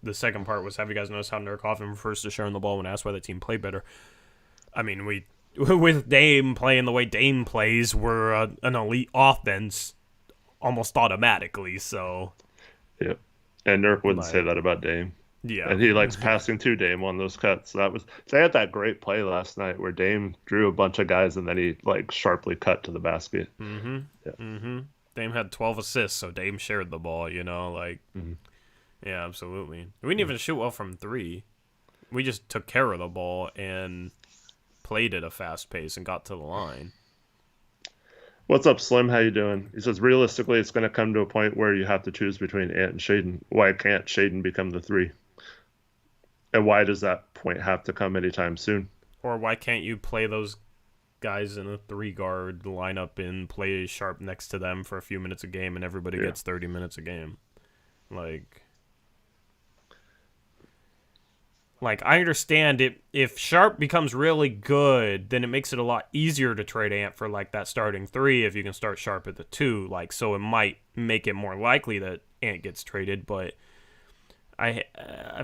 A: The second part was, have you guys noticed how Nurk often refers to sharing the ball when asked why the team played better? I mean, with Dame playing the way Dame plays, we're an elite offense almost automatically, so.
B: Yeah. And Nurk wouldn't say that about Dame.
A: Yeah.
B: And he likes passing to Dame on those cuts. They had that great play last night where Dame drew a bunch of guys and then he sharply cut to the basket.
A: Mm-hmm. Yeah. Mm-hmm. Dame had 12 assists, so Dame shared the ball,
B: Mm-hmm.
A: Yeah, absolutely. We didn't even shoot well from 3. We just took care of the ball and played at a fast pace and got to the line.
B: What's up, Slim? How you doing? He says, realistically, it's going to come to a point where you have to choose between Ant and Shaden. Why can't Shaden become the 3? And why does that point have to come anytime soon?
A: Or why can't you play those guys in a 3-guard lineup and play Sharp next to them for a few minutes a game and everybody gets 30 minutes a game? Like, I understand it. If Sharp becomes really good, then it makes it a lot easier to trade Ant for, like, that starting 3 if you can start Sharp at the 2. Like, so it might make it more likely that Ant gets traded, but I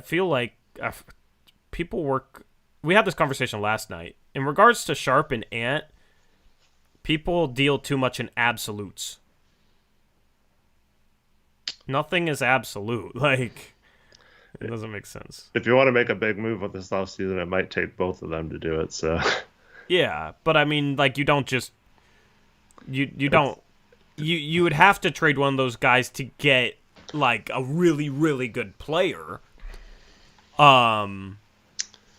A: feel like people work... We had this conversation last night. In regards to Sharp and Ant, people deal too much in absolutes. Nothing is absolute. Like... It doesn't make sense.
B: If you want to make a big move with this offseason, it might take both of them to do it. So,
A: yeah, but I mean, like, you don't just you would have to trade one of those guys to get like a really really good player. But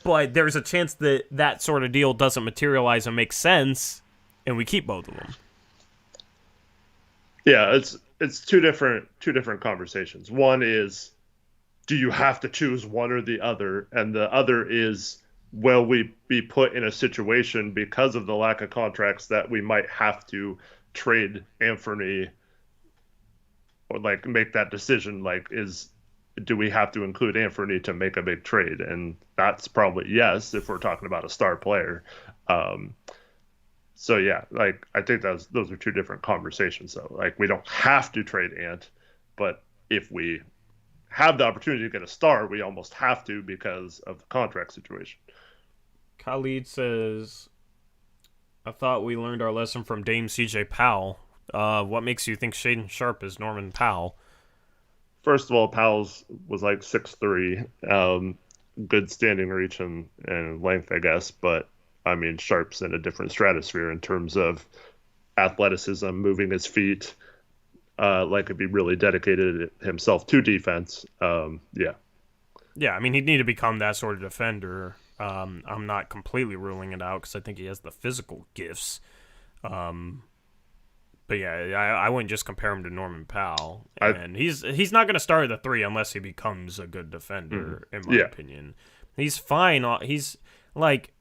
A: there's a chance that that sort of deal doesn't materialize and make sense, and we keep both of them.
B: Yeah, it's two different conversations. One is, do you have to choose one or the other? And the other is, will we be put in a situation because of the lack of contracts that we might have to trade Anthony, or like make that decision? Like, do we have to include Anthony to make a big trade? And that's probably yes, if we're talking about a star player. So yeah, like, I think those are two different conversations. So like, we don't have to trade Ant, but if we have the opportunity to get a star, we almost have to because of the contract situation.
A: Khalid says, I thought we learned our lesson from Dame CJ Powell. What makes you think Shaedon Sharpe is Norman Powell?
B: First of all, Powell's was like 6'3", good standing reach and length, I guess. But I mean, Sharpe's in a different stratosphere in terms of athleticism, moving his feet, like, could be really dedicated himself to defense. Yeah,
A: I mean, he'd need to become that sort of defender. I'm not completely ruling it out because I think he has the physical gifts. But yeah, I wouldn't just compare him to Norman Powell. And he's not going to start at the 3 unless he becomes a good defender, in my opinion. He's fine. He's like,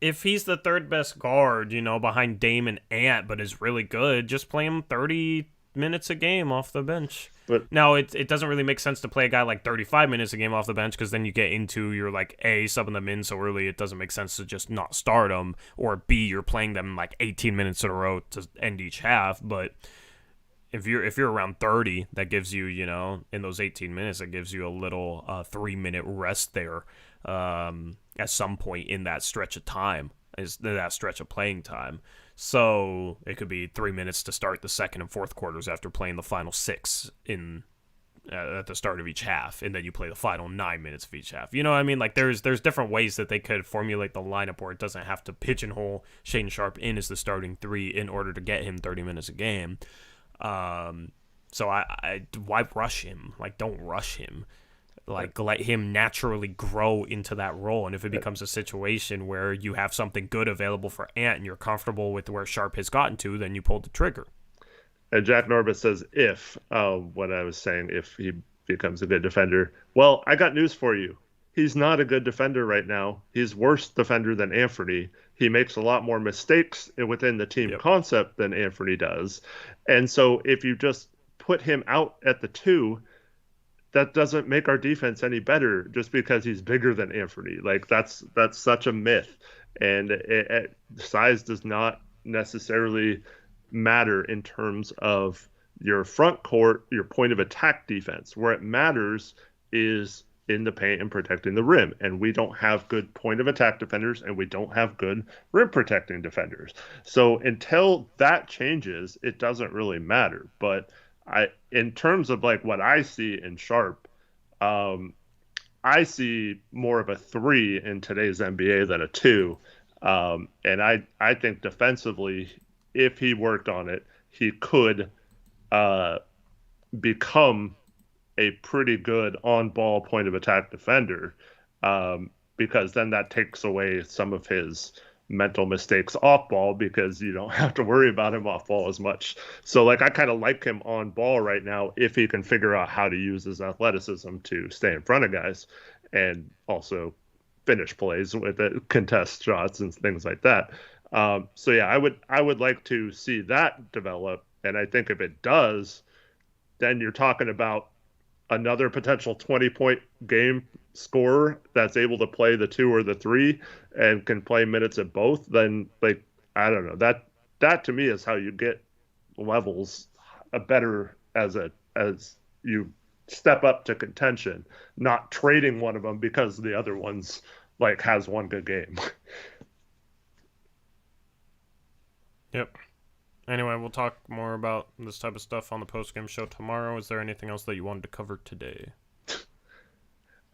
A: if he's the third best guard, behind Dame and Ant, but is really good, just play him 30 minutes a game off the bench.
B: But
A: now, it doesn't really make sense to play a guy like 35 minutes a game off the bench because then you get into you're like, A, subbing them in so early, it doesn't make sense to just not start them, or B, you're playing them like 18 minutes in a row to end each half. But if you're around 30, that gives you, in those 18 minutes, it gives you a little 3-minute rest there. At some point in that stretch of time, is that stretch of playing time. So it could be 3 minutes to start the second and fourth quarters after playing the final 6 at the start of each half, and then you play the final 9 minutes of each half. You know what I mean? Like, there's different ways that they could formulate the lineup where it doesn't have to pigeonhole Shaedon Sharpe in as the starting 3 in order to get him 30 minutes a game. So why rush him? Like, don't rush him. Like, let him naturally grow into that role. And if it becomes a situation where you have something good available for Ant and you're comfortable with where Sharpe has gotten to, then you pull the trigger.
B: And Jack Norbert says, when I was saying if he becomes a good defender. Well, I got news for you. He's not a good defender right now. He's worse defender than Anthony. He makes a lot more mistakes within the team concept than Anthony does. And so if you just put him out at the 2, that doesn't make our defense any better just because he's bigger than Anthony. Like, that's such a myth. And size does not necessarily matter in terms of your front court, your point of attack defense. Where it matters is in the paint and protecting the rim. And we don't have good point of attack defenders, and we don't have good rim protecting defenders. So until that changes, it doesn't really matter. But in terms of like what I see in Sharpe, I see more of a 3 in today's NBA than a 2. And I think defensively, if he worked on it, he could become a pretty good on-ball point of attack defender, because then that takes away some of his mental mistakes off ball, because you don't have to worry about him off ball as much. So like, I kind of like him on ball right now if he can figure out how to use his athleticism to stay in front of guys and also finish plays with it, contest shots and things like that. So yeah, I would like to see that develop. And I think if it does, then you're talking about another potential 20-point game scorer that's able to play the 2 or the 3 and can play minutes at both, then like I don't know, that to me is how you get levels better as you step up to contention, not trading one of them because the other one's like has one good game.
A: Yep. Anyway, we'll talk more about this type of stuff on the post-game show tomorrow. Is there anything else that you wanted to cover today?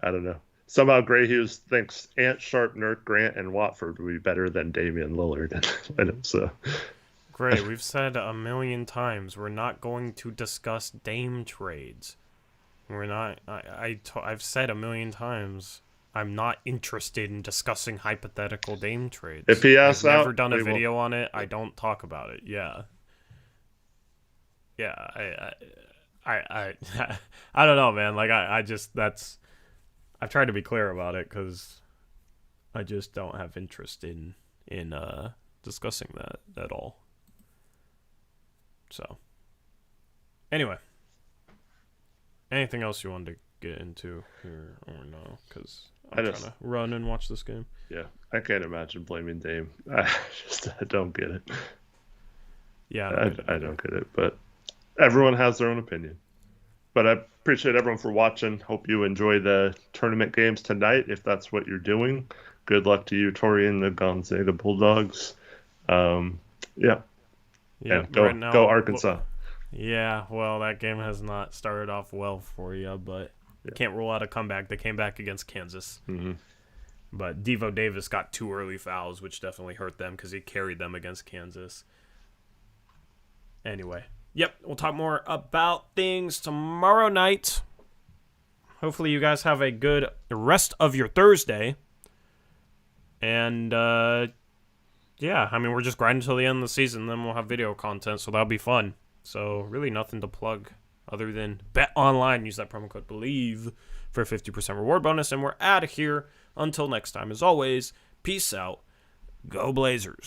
B: I don't know. Somehow Gray Hughes thinks Ant, Sharp, Nurk, Grant, and Watford would be better than Damian Lillard. And so,
A: Gray, we've said a million times we're not going to discuss Dame trades. We're not. I've said a million times I'm not interested in discussing hypothetical Dame trades.
B: If he asks
A: I've
B: out,
A: never done a video on it. I don't talk about it. Yeah. Yeah. I don't know, man. Like I just I've tried to be clear about it because I just don't have interest in discussing that at all. So, anyway, anything else you wanted to get into here or no? Because I'm trying to run and watch this game.
B: Yeah, I can't imagine blaming Dame. I don't get it.
A: Yeah,
B: I don't get it. But everyone has their own opinion. But I appreciate everyone for watching. Hope you enjoy the tournament games tonight. If that's what you're doing, good luck to you, Tori, and the Gonzaga Bulldogs. Yeah. And go
A: right now,
B: go Arkansas.
A: Well, yeah, well, that game has not started off well for you, but you can't rule out a comeback. They came back against Kansas.
B: Mm-hmm.
A: But Devo Davis got 2 early fouls, which definitely hurt them because he carried them against Kansas. Anyway. Yep, we'll talk more about things tomorrow night. Hopefully you guys have a good rest of your Thursday. And, yeah, I mean, we're just grinding until the end of the season, then we'll have video content, so that'll be fun. So, really nothing to plug other than bet online. Use that promo code BELIEVE for a 50% reward bonus, and we're out of here. Until next time, as always, peace out. Go Blazers.